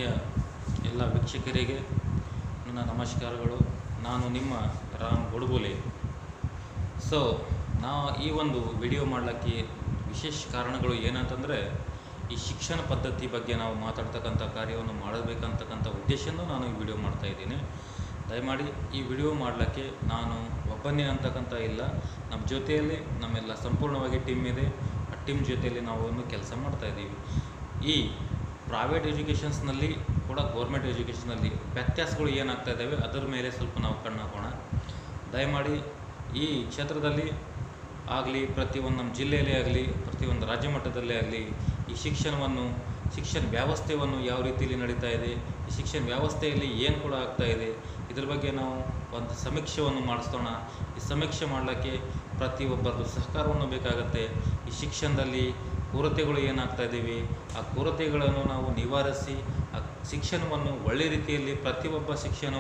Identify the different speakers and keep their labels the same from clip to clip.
Speaker 1: ಆತ್ಮೀಯ ಎಲ್ಲ ವೀಕ್ಷಕರಿಗೆ ನನ್ನ ನಮಸ್ಕಾರಗಳು. ನಾನು ನಿಮ್ಮ ರಾಮ್ ಗೊಡಬೋಲೆ. ಸೊ ಈ ಒಂದು ವಿಡಿಯೋ ಮಾಡಲಿಕ್ಕೆ ವಿಶೇಷ ಕಾರಣಗಳು ಏನಂತಂದರೆ, ಈ ಶಿಕ್ಷಣ ಪದ್ಧತಿ ಬಗ್ಗೆ ನಾವು ಮಾತಾಡ್ತಕ್ಕಂಥ ಕಾರ್ಯವನ್ನು ಮಾಡಬೇಕಂತಕ್ಕಂಥ ಉದ್ದೇಶನೂ ನಾನು ಈ ವಿಡಿಯೋ ಮಾಡ್ತಾಯಿದ್ದೀನಿ. ದಯಮಾಡಿ ಈ ವಿಡಿಯೋ ಮಾಡಲಿಕ್ಕೆ ನಾನು ಒಬ್ಬನೇ ಅಂತಕ್ಕಂಥ ಇಲ್ಲ, ನಮ್ಮ ಜೊತೆಯಲ್ಲಿ ನಮ್ಮೆಲ್ಲ ಸಂಪೂರ್ಣವಾಗಿ ಟೀಮ್ ಇದೆ. ಆ ಟೀಮ್ ಜೊತೆಯಲ್ಲಿ ನಾವು ಒಂದು ಕೆಲಸ ಮಾಡ್ತಾಯಿದ್ದೀವಿ. ಈ ಪ್ರೈವೇಟ್ ಎಜುಕೇಷನ್ಸ್ನಲ್ಲಿ ಕೂಡ ಗೌರ್ಮೆಂಟ್ ಎಜುಕೇಷನಲ್ಲಿ ವ್ಯತ್ಯಾಸಗಳು ಏನಾಗ್ತಾ ಇದ್ದಾವೆ ಅದರ ಮೇಲೆ ಸ್ವಲ್ಪ ನಾವು ಕಣ್ಣಾಕೋಣ. ದಯಮಾಡಿ ಈ ಕ್ಷೇತ್ರದಲ್ಲಿ ಆಗಲಿ, ಪ್ರತಿಯೊಂದು ನಮ್ಮ ಜಿಲ್ಲೆಯಲ್ಲೇ ಆಗಲಿ, ಪ್ರತಿಯೊಂದು ರಾಜ್ಯ ಮಟ್ಟದಲ್ಲೇ ಆಗಲಿ, ಈ ಶಿಕ್ಷಣ ವ್ಯವಸ್ಥೆಯನ್ನು ಯಾವ ರೀತಿಯಲ್ಲಿ ನಡೀತಾ ಇದೆ, ಈ ಶಿಕ್ಷಣ ವ್ಯವಸ್ಥೆಯಲ್ಲಿ ಏನು ಕೂಡ ಆಗ್ತಾ ಇದೆ, ಇದ್ರ ಬಗ್ಗೆ ನಾವು ಒಂದು ಸಮೀಕ್ಷೆಯನ್ನು ಮಾಡಿಸೋಣ. ಈ ಸಮೀಕ್ಷೆ ಮಾಡಲಿಕ್ಕೆ ಪ್ರತಿಯೊಬ್ಬರದ್ದು ಸಹಕಾರವನ್ನು ಬೇಕಾಗುತ್ತೆ. ಈ ಶಿಕ್ಷಣದಲ್ಲಿ ಕೊರತೆಗಳು ಏನಾಗ್ತಾ ಇದ್ದೀವಿ, ಆ ಕೊರತೆಗಳನ್ನು ನಾವು ನಿವಾರಿಸಿ ಆ ಶಿಕ್ಷಣವನ್ನು ಒಳ್ಳೆಯ ರೀತಿಯಲ್ಲಿ ಪ್ರತಿಯೊಬ್ಬ ಶಿಕ್ಷಣ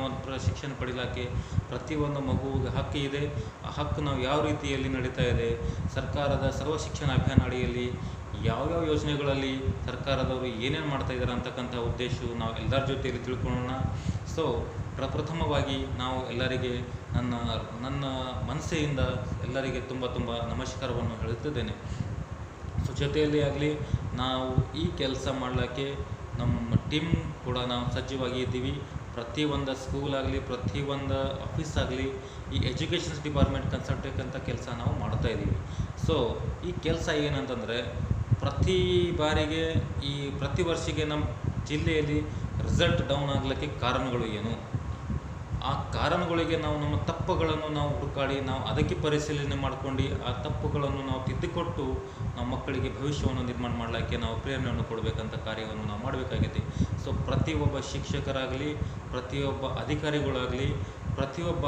Speaker 1: ಪಡೀಲಿಕ್ಕೆ ಪ್ರತಿಯೊಂದು ಮಗುವಿಗೆ ಹಕ್ಕು ಇದೆ. ಆ ಹಕ್ಕು ನಾವು ಯಾವ ರೀತಿಯಲ್ಲಿ ನಡೀತಾ ಇದೆ, ಸರ್ಕಾರದ ಸರ್ವ ಶಿಕ್ಷಣ ಅಭಿಯಾನ ಅಡಿಯಲ್ಲಿ ಯಾವ್ಯಾವ ಯೋಜನೆಗಳಲ್ಲಿ ಸರ್ಕಾರದವರು ಏನೇನು ಮಾಡ್ತಾಯಿದ್ದಾರೆ ಅಂತಕ್ಕಂಥ ಉದ್ದೇಶವು ನಾವು ಎಲ್ಲರ ಜೊತೆಯಲ್ಲಿ ತಿಳ್ಕೊಳ್ಳೋಣ. ಸೊ ಪ್ರಪ್ರಥಮವಾಗಿ ನಾವು ಎಲ್ಲರಿಗೆ ನನ್ನ ಮನಸ್ಸಿನಿಂದ ಎಲ್ಲರಿಗೆ ತುಂಬ ನಮಸ್ಕಾರವನ್ನು ಹೇಳುತ್ತಿದ್ದೇನೆ. ಸೊ ಜೊತೆಯಲ್ಲಿ ಆಗಲಿ ನಾವು ಈ ಕೆಲಸ ಮಾಡಲಿಕ್ಕೆ ನಮ್ಮ ಟೀಮ್ ಕೂಡ ನಾವು ಸಜ್ಜವಾಗಿ ಇದ್ದೀವಿ. ಪ್ರತಿಯೊಂದು ಸ್ಕೂಲ್ ಆಗಲಿ, ಪ್ರತಿಯೊಂದು ಆಫೀಸ್ ಆಗಲಿ, ಈ ಎಜುಕೇಷನ್ಸ್ ಡಿಪಾರ್ಟ್ಮೆಂಟ್ ಕನ್ಸಲ್ಟೇಟ್ ಕೆಲಸ ನಾವು ಮಾಡ್ತಾಯಿದ್ದೀವಿ. ಸೊ ಈ ಕೆಲಸ ಏನಂತಂದರೆ, ಪ್ರತಿ ಬಾರಿಗೆ ಪ್ರತಿ ವರ್ಷಕ್ಕೆ ನಮ್ಮ ಜಿಲ್ಲೆಯಲ್ಲಿ ರಿಸಲ್ಟ್ ಡೌನ್ ಆಗಲಿಕ್ಕೆ ಕಾರಣಗಳು ಏನು, ಆ ಕಾರಣಗಳಿಗೆ ನಾವು ನಮ್ಮ ತಪ್ಪುಗಳನ್ನು ನಾವು ಹುಡುಕಾಡಿ ನಾವು ಅದಕ್ಕೆ ಪರಿಶೀಲನೆ ಮಾಡ್ಕೊಂಡು ಆ ತಪ್ಪುಗಳನ್ನು ನಾವು ತಿದ್ದುಕೊಟ್ಟು ನಮ್ಮ ಮಕ್ಕಳಿಗೆ ಭವಿಷ್ಯವನ್ನು ನಿರ್ಮಾಣ ಮಾಡಲಿಕ್ಕೆ ನಾವು ಪ್ರೇರಣೆಯನ್ನು ಕೊಡಬೇಕಂತ ಕಾರ್ಯವನ್ನು ನಾವು ಮಾಡಬೇಕಾಗಿದೆ. ಸೊ ಪ್ರತಿಯೊಬ್ಬ ಶಿಕ್ಷಕರಾಗಲಿ, ಪ್ರತಿಯೊಬ್ಬ ಅಧಿಕಾರಿಗಳಾಗಲಿ, ಪ್ರತಿಯೊಬ್ಬ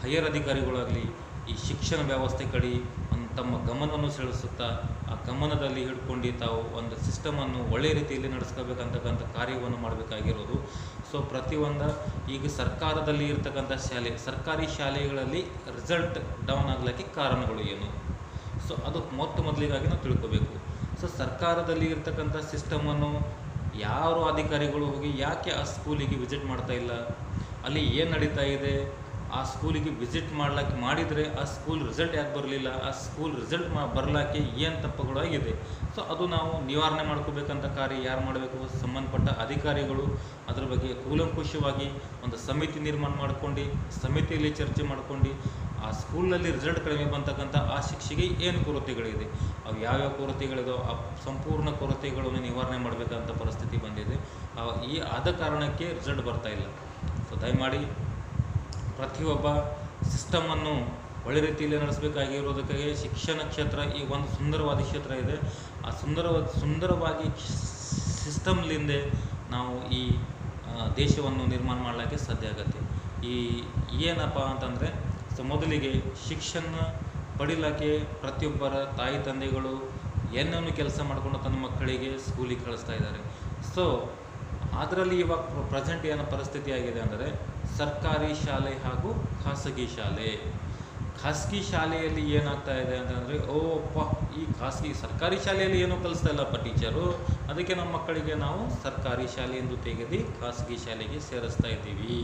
Speaker 1: ಹೈಯರ್ ಅಧಿಕಾರಿಗಳಾಗಲಿ ಈ ಶಿಕ್ಷಣ ವ್ಯವಸ್ಥೆ ಕಡೆ ತಮ್ಮ ಗಮನವನ್ನು ಸೆಳೆಸುತ್ತಾ ಆ ಗಮನದಲ್ಲಿ ಹಿಡ್ಕೊಂಡು ತಾವು ಒಂದು ಸಿಸ್ಟಮನ್ನು ಒಳ್ಳೆಯ ರೀತಿಯಲ್ಲಿ ನಡೆಸ್ಕೋಬೇಕಂತಕ್ಕಂಥ ಕಾರ್ಯವನ್ನು ಮಾಡಬೇಕಾಗಿರೋದು. ಸೊ ಪ್ರತಿಯೊಂದು ಈಗ ಸರ್ಕಾರದಲ್ಲಿ ಇರ್ತಕ್ಕಂಥ ಸರ್ಕಾರಿ ಶಾಲೆಗಳಲ್ಲಿ ರಿಸಲ್ಟ್ ಡೌನ್ ಆಗಲಿಕ್ಕೆ ಕಾರಣಗಳು ಏನು, ಸೊ ಅದು ಮೊದಲಿಗಾಗಿ ನಾವು ತಿಳ್ಕೋಬೇಕು. ಸೊ ಸರ್ಕಾರದಲ್ಲಿ ಇರ್ತಕ್ಕಂಥ ಸಿಸ್ಟಮನ್ನು ಯಾರು ಅಧಿಕಾರಿಗಳು ಹೋಗಿ ಯಾಕೆ ಆ ಸ್ಕೂಲಿಗೆ ವಿಸಿಟ್ ಮಾಡ್ತಾ ಇಲ್ಲ, ಅಲ್ಲಿ ಏನು ನಡೀತಾ ಇದೆ, ಆ ಸ್ಕೂಲಿಗೆ ವಿಸಿಟ್ ಮಾಡಿದರೆ ಆ ಸ್ಕೂಲ್ ರಿಸಲ್ಟ್ ಯಾಕೆ ಬರಲಿಲ್ಲ, ಆ ಸ್ಕೂಲ್ ರಿಸಲ್ಟ್ ಬರಲಿಕ್ಕೆ ಏನು ತಪ್ಪುಗಳು ಆಗಿದೆ, ಸೊ ಅದು ನಾವು ನಿವಾರಣೆ ಮಾಡ್ಕೋಬೇಕಂತ ಕಾರ್ಯ ಯಾರು ಮಾಡಬೇಕು, ಸಂಬಂಧಪಟ್ಟ ಅಧಿಕಾರಿಗಳು ಅದ್ರ ಬಗ್ಗೆ ಕೂಲಂಕುಷವಾಗಿ ಒಂದು ಸಮಿತಿ ನಿರ್ಮಾಣ ಮಾಡ್ಕೊಂಡು ಸಮಿತಿಯಲ್ಲಿ ಚರ್ಚೆ ಮಾಡ್ಕೊಂಡು ಆ ಸ್ಕೂಲಲ್ಲಿ ರಿಸಲ್ಟ್ ಕಡಿಮೆ ಬಂತಕ್ಕಂಥ ಆ ಶಿಕ್ಷೆಗೆ ಏನು ಕೊರತೆಗಳಿದೆ, ಅವು ಯಾವ್ಯಾವ ಕೊರತೆಗಳಿದೋ ಆ ಸಂಪೂರ್ಣ ಕೊರತೆಗಳನ್ನು ನಿವಾರಣೆ ಮಾಡಬೇಕಂತ ಪರಿಸ್ಥಿತಿ ಬಂದಿದೆ. ಆದ ಕಾರಣಕ್ಕೆ ರಿಸಲ್ಟ್ ಬರ್ತಾಯಿಲ್ಲ. ಸೊ ದಯಮಾಡಿ ಪ್ರತಿಯೊಬ್ಬ ಸಿಸ್ಟಮನ್ನು ಒಳ್ಳೆ ರೀತಿಯಲ್ಲಿ ನಡೆಸಬೇಕಾಗಿರೋದಕ್ಕೆ ಶಿಕ್ಷಣ ಕ್ಷೇತ್ರ ಈ ಒಂದು ಸುಂದರವಾದ ಕ್ಷೇತ್ರ ಇದೆ. ಆ ಸುಂದರವಾಗಿ ಸಿಸ್ಟಮ್ಲಿಂದ ನಾವು ಈ ದೇಶವನ್ನು ನಿರ್ಮಾಣ ಮಾಡಲಿಕ್ಕೆ ಸಾಧ್ಯ ಆಗುತ್ತೆ. ಏನಪ್ಪ ಅಂತಂದರೆ, ಸೊ ಮೊದಲಿಗೆ ಶಿಕ್ಷಣ ಪಡೀಲಿಕ್ಕೆ ಪ್ರತಿಯೊಬ್ಬರ ತಾಯಿ ತಂದೆಗಳು ಏನನ್ನು ಕೆಲಸ ಮಾಡಿಕೊಂಡು ತನ್ನ ಮಕ್ಕಳಿಗೆ ಸ್ಕೂಲಿಗೆ ಕಳಿಸ್ತಾ ಇದ್ದಾರೆ. ಸೊ ಅದರಲ್ಲಿ ಇವಾಗ ಪ್ರೆಸೆಂಟ್ ಏನೋ ಪರಿಸ್ಥಿತಿ ಆಗಿದೆ ಅಂದರೆ, ಸರ್ಕಾರಿ ಶಾಲೆ ಹಾಗೂ ಖಾಸಗಿ ಶಾಲೆಯಲ್ಲಿ ಏನಾಗ್ತಾ ಇದೆ ಅಂತಂದರೆ, ಈ ಸರ್ಕಾರಿ ಶಾಲೆಯಲ್ಲಿ ಏನೂ ಕಲಿಸ್ತಾ ಇಲ್ಲಪ್ಪ ಟೀಚರು, ಅದಕ್ಕೆ ನಮ್ಮ ಮಕ್ಕಳಿಗೆ ನಾವು ಸರ್ಕಾರಿ ಶಾಲೆಯಿಂದ ತೆಗೆದು ಖಾಸಗಿ ಶಾಲೆಗೆ ಸೇರಿಸ್ತಾ ಇದ್ದೀವಿ.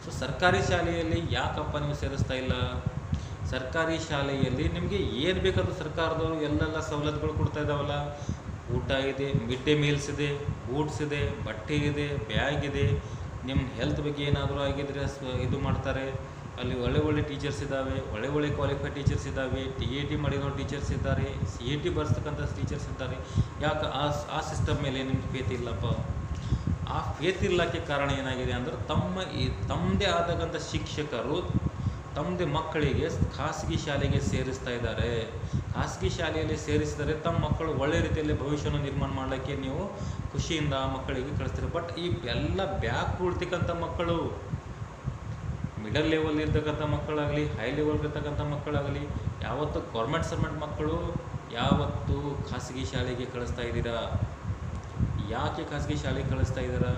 Speaker 1: ಸೊ ಸರ್ಕಾರಿ ಶಾಲೆಯಲ್ಲಿ ಯಾಕಪ್ಪ ನೀವು ಸೇರಿಸ್ತಾ ಇಲ್ಲ, ಸರ್ಕಾರಿ ಶಾಲೆಯಲ್ಲಿ ನಿಮಗೆ ಏನು ಬೇಕಾದರೂ ಸರ್ಕಾರದವರು ಎಲ್ಲೆಲ್ಲ ಸವಲತ್ತುಗಳು ಕೊಡ್ತಾ ಇದ್ದಾವಲ್ಲ, ಊಟ ಇದೆ, ಮಿಡ್ ಡೇ ಮೀಲ್ಸ್ ಇದೆ, ಬೂಟ್ಸ್ ಇದೆ, ಬಟ್ಟೆ ಇದೆ, ಬ್ಯಾಗ್ ಇದೆ, ನಿಮ್ಮ ಹೆಲ್ತ್ ಬಗ್ಗೆ ಏನಾದರೂ ಆಗಿದ್ರೆ ಇದು ಮಾಡ್ತಾರೆ. ಅಲ್ಲಿ ಒಳ್ಳೆ ಟೀಚರ್ಸ್ ಇದ್ದಾವೆ, ಒಳ್ಳೆ ಕ್ವಾಲಿಫೈಡ್ ಟೀಚರ್ಸ್ ಇದ್ದಾವೆ, TAT ಮಾಡಿರೋ ಟೀಚರ್ಸ್ ಇದ್ದಾರೆ, CET ಬರ್ಸ್ತಕ್ಕಂಥ ಟೀಚರ್ಸ್ ಇದ್ದಾರೆ. ಯಾಕೆ ಆ ಸಿಸ್ಟಮ್ ಮೇಲೆ ನಿಮ್ಗೆ ಫೇತ್ ಇಲ್ಲಪ್ಪ? ಆ ಫೇತ್ ಇಲ್ಲಕ್ಕೆ ಕಾರಣ ಏನಾಗಿದೆ ಅಂದರೆ, ತಮ್ಮದೇ ಆದಕ್ಕಂಥ ಶಿಕ್ಷಕರು ತಮ್ಮದೇ ಮಕ್ಕಳಿಗೆ ಖಾಸಗಿ ಶಾಲೆಗೆ ಸೇರಿಸ್ತಾ ಇದ್ದಾರೆ. ಖಾಸಗಿ ಶಾಲೆಯಲ್ಲಿ ಸೇರಿಸಿದರೆ ತಮ್ಮ ಮಕ್ಕಳು ಒಳ್ಳೆ ರೀತಿಯಲ್ಲಿ ಭವಿಷ್ಯವನ್ನು ನಿರ್ಮಾಣ ಮಾಡಲಿಕ್ಕೆ ನೀವು ಖುಷಿಯಿಂದ ಆ ಮಕ್ಕಳಿಗೆ ಕಳಿಸ್ತೀರಿ. ಬಟ್ ಈ ಎಲ್ಲ ಬ್ಯಾಕ್ ಉಳ್ತಕ್ಕಂಥ ಮಕ್ಕಳು, ಮಿಡಲ್ ಲೆವೆಲ್ ಇರ್ತಕ್ಕಂಥ ಮಕ್ಕಳಾಗಲಿ, ಹೈ ಲೆವೆಲ್ ಇರ್ತಕ್ಕಂಥ ಮಕ್ಕಳಾಗಲಿ, ಯಾವತ್ತು ಗೌರ್ಮೆಂಟ್ ಸರ್ವೆಂಟ್ ಮಕ್ಕಳು ಯಾವತ್ತು ಖಾಸಗಿ ಶಾಲೆಗೆ ಕಳಿಸ್ತಾ ಇದ್ದೀರಾ? ಯಾಕೆ ಖಾಸಗಿ ಶಾಲೆಗೆ ಕಳಿಸ್ತಾ ಇದ್ದೀರಾ?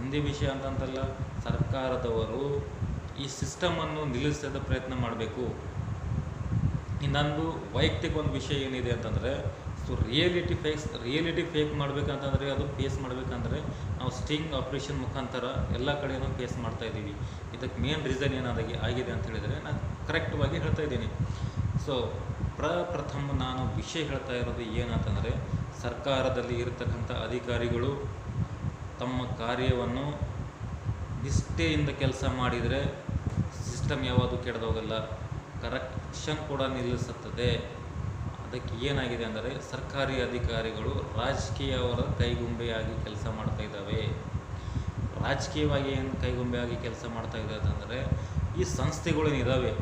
Speaker 1: ಒಂದೇ ವಿಷಯ ಅಂತಂತಲ್ಲ, ಸರ್ಕಾರದವರು ಈ ಸಿಸ್ಟಮನ್ನು ನಿಲ್ಲಿಸದ ಪ್ರಯತ್ನ ಮಾಡಬೇಕು. ಇನ್ನೊಂದು ವೈಯಕ್ತಿಕ ಒಂದು ವಿಷಯ ಏನಿದೆ ಅಂತಂದರೆ, ಸೊ ಸೊ ರಿಯಾಲಿಟಿ ಫೇಕ್ ಮಾಡಬೇಕಂತಂದರೆ ಅದು ಫೇಸ್ ಮಾಡಬೇಕಂದ್ರೆ ನಾವು ಸ್ಟಿಂಗ್ ಆಪ್ರೇಷನ್ ಮುಖಾಂತರ ಎಲ್ಲ ಕಡೆಯೂ ಫೇಸ್ ಮಾಡ್ತಾ ಇದ್ದೀವಿ. ಇದಕ್ಕೆ ಮೇನ್ ರೀಸನ್ ಆಗಿದೆ ಅಂತ ಹೇಳಿದರೆ ನಾನು ಕರೆಕ್ಟ್ವಾಗಿ ಹೇಳ್ತಾ ಇದ್ದೀನಿ. ಸೊ ಪ್ರಥಮ ನಾನು ವಿಷಯ ಹೇಳ್ತಾ ಇರೋದು ಏನಂತಂದರೆ, ಸರ್ಕಾರದಲ್ಲಿ ಇರತಕ್ಕಂಥ ಅಧಿಕಾರಿಗಳು ತಮ್ಮ ಕಾರ್ಯವನ್ನು ನಿಷ್ಠೆಯಿಂದ ಕೆಲಸ ಮಾಡಿದರೆ ಸಿಸ್ಟಮ್ ಯಾವುದು ಕೆಡದೋಗಲ್ಲ, ಕರಪ್ಷನ್ ಕೂಡ ನಿಲ್ಲಿಸುತ್ತದೆ. ಅದಕ್ಕೆ ಏನಾಗಿದೆ ಅಂದರೆ, ಸರ್ಕಾರಿ ಅಧಿಕಾರಿಗಳು ರಾಜಕೀಯವರ ಕೈಗೊಂಬೆಯಾಗಿ ಕೆಲಸ ಮಾಡ್ತಾ ಇದ್ದಾವೆ. ರಾಜಕೀಯವಾಗಿ ಏನು ಕೈಗೊಂಬೆಯಾಗಿ ಕೆಲಸ ಮಾಡ್ತಾ ಇದ್ದಾರೆ ಅಂದರೆ, ಈ ಸಂಸ್ಥೆಗಳೇನಿದ್ದಾವೆ,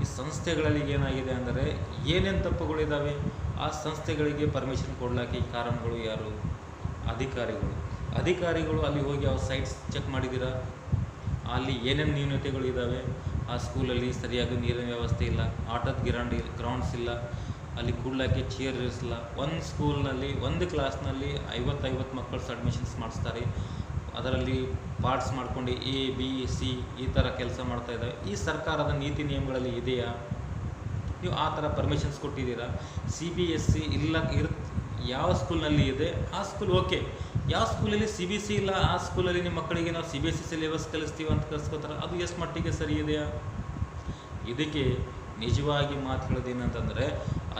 Speaker 1: ಈ ಸಂಸ್ಥೆಗಳಲ್ಲಿ ಏನಾಗಿದೆ ಅಂದರೆ ಏನೇನು ತಪ್ಪುಗಳಿದ್ದಾವೆ, ಆ ಸಂಸ್ಥೆಗಳಿಗೆ ಪರ್ಮಿಷನ್ ಕೊಡಲಿಕ್ಕೆ ಕಾರಣಗಳು ಯಾರು? ಅಧಿಕಾರಿಗಳು ಅಲ್ಲಿ ಹೋಗಿ ಅವ್ರ ಸೈಟ್ಸ್ ಚೆಕ್ ಮಾಡಿದ್ದೀರಾ? ಅಲ್ಲಿ ಏನೇನು ನ್ಯೂನತೆಗಳು ಇದ್ದಾವೆ? ಆ ಸ್ಕೂಲಲ್ಲಿ ಸರಿಯಾಗಿ ನೀರಿನ ವ್ಯವಸ್ಥೆ ಇಲ್ಲ, ಆಟದ ಗ್ರೌಂಡ್ಸ್ ಇಲ್ಲ, ಅಲ್ಲಿ ಕೂಡಲಿಕ್ಕೆ ಚೇರ್ ಇರಿಸಲ್ಲ. ಒಂದು ಸ್ಕೂಲ್ನಲ್ಲಿ ಒಂದು ಕ್ಲಾಸ್ನಲ್ಲಿ 50 ಮಕ್ಕಳು ಅಡ್ಮಿಷನ್ಸ್ ಮಾಡಿಸ್ತಾರೆ. ಅದರಲ್ಲಿ ಪಾರ್ಟ್ಸ್ ಮಾಡ್ಕೊಂಡು A B C ಈ ಥರ ಕೆಲಸ ಮಾಡ್ತಾ ಇದ್ದಾವೆ. ಈ ಸರ್ಕಾರದ ನೀತಿ ನಿಯಮಗಳಲ್ಲಿ ಇದೆಯಾ? ನೀವು ಆ ಥರ ಪರ್ಮಿಷನ್ಸ್ ಕೊಟ್ಟಿದ್ದೀರಾ? CBSE ಯಾವ ಸ್ಕೂಲ್ನಲ್ಲಿ ಇದೆ ಆ ಸ್ಕೂಲ್ ಓಕೆ. ಯಾವ ಸ್ಕೂಲಲ್ಲಿ CBSE ಇಲ್ಲ ಆ ಸ್ಕೂಲಲ್ಲಿ ನಿಮ್ಮ ಮಕ್ಕಳಿಗೆ ನಾವು CBSE ಸಿಲೆಬಸ್ ಕಲಿಸ್ತೀವಿ ಅಂತ ಕಲಿಸ್ಕೋತಾರೆ, ಅದು ಎಷ್ಟು ಮಟ್ಟಿಗೆ ಸರಿ ಇದೆಯಾ? ಇದಕ್ಕೆ ನಿಜವಾಗಿ ಮಾತು ಹೇಳೋದೇನಂತಂದರೆ,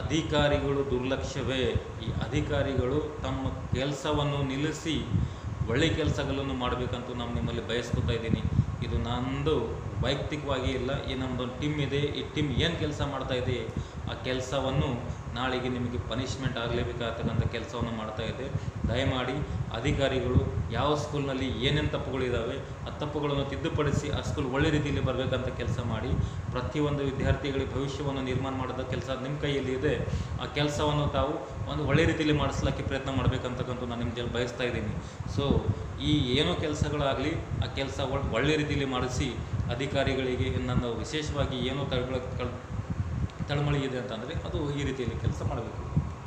Speaker 1: ಅಧಿಕಾರಿಗಳು ದುರ್ಲಕ್ಷ್ಯವೇ. ಈ ಅಧಿಕಾರಿಗಳು ತಮ್ಮ ಕೆಲಸವನ್ನು ನಿಲ್ಲಿಸಿ ಒಳ್ಳೆಯ ಕೆಲಸಗಳನ್ನು ಮಾಡಬೇಕಂತೂ ನಾನು ನಿಮ್ಮಲ್ಲಿ ಬಯಸ್ಕೊತಾ ಇದ್ದೀನಿ. ಇದು ನಂದು ವೈಯಕ್ತಿಕವಾಗಿ ಇಲ್ಲ, ಈ ನಮ್ಮದೊಂದು ಟೀಮ್ ಇದೆ. ಈ ಟೀಮ್ ಏನು ಕೆಲಸ ಮಾಡ್ತಾ ಇದೆ ಆ ಕೆಲಸವನ್ನು ನಾಳೆಗೆ ನಿಮಗೆ ಪನಿಷ್ಮೆಂಟ್ ಆಗಲೇಬೇಕಾಗ್ತಕ್ಕಂಥ ಕೆಲಸವನ್ನು ಮಾಡ್ತಾ ಇದೆ. ದಯಮಾಡಿ ಅಧಿಕಾರಿಗಳು ಯಾವ ಸ್ಕೂಲ್ನಲ್ಲಿ ಏನೇನು ತಪ್ಪುಗಳಿದ್ದಾವೆ ಆ ತಪ್ಪುಗಳನ್ನು ತಿದ್ದುಪಡಿಸಿ ಆ ಸ್ಕೂಲ್ ಒಳ್ಳೆ ರೀತಿಯಲ್ಲಿ ಬರಬೇಕಂತ ಕೆಲಸ ಮಾಡಿ. ಪ್ರತಿಯೊಂದು ವಿದ್ಯಾರ್ಥಿಗಳಿಗೆ ಭವಿಷ್ಯವನ್ನು ನಿರ್ಮಾಣ ಮಾಡೋದ ಕೆಲಸ ನಿಮ್ಮ ಕೈಯಲ್ಲಿ ಇದೆ. ಆ ಕೆಲಸವನ್ನು ತಾವು ಒಂದು ಒಳ್ಳೆ ರೀತಿಯಲ್ಲಿ ಮಾಡಿಸ್ಲಿಕ್ಕೆ ಪ್ರಯತ್ನ ಮಾಡಬೇಕಂತಕ್ಕಂಥ ನಾನು ನಿಮಗೆ ಬಯಸ್ತಾ ಇದ್ದೀನಿ. ಸೊ ಈ ಏನೋ ಕೆಲಸಗಳಾಗಲಿ ಆ ಕೆಲಸ ಒಳ್ಳೆ ರೀತಿಯಲ್ಲಿ ಮಾಡಿಸಿ ಅಧಿಕಾರಿಗಳಿಗೆ ನನ್ನ ವಿಶೇಷವಾಗಿ ಏನೋ ತಳಮಳಿ ಇದೆ ಅಂತಂದರೆ ಅದು ಈ ರೀತಿಯಲ್ಲಿ ಕೆಲಸ ಮಾಡಬೇಕು.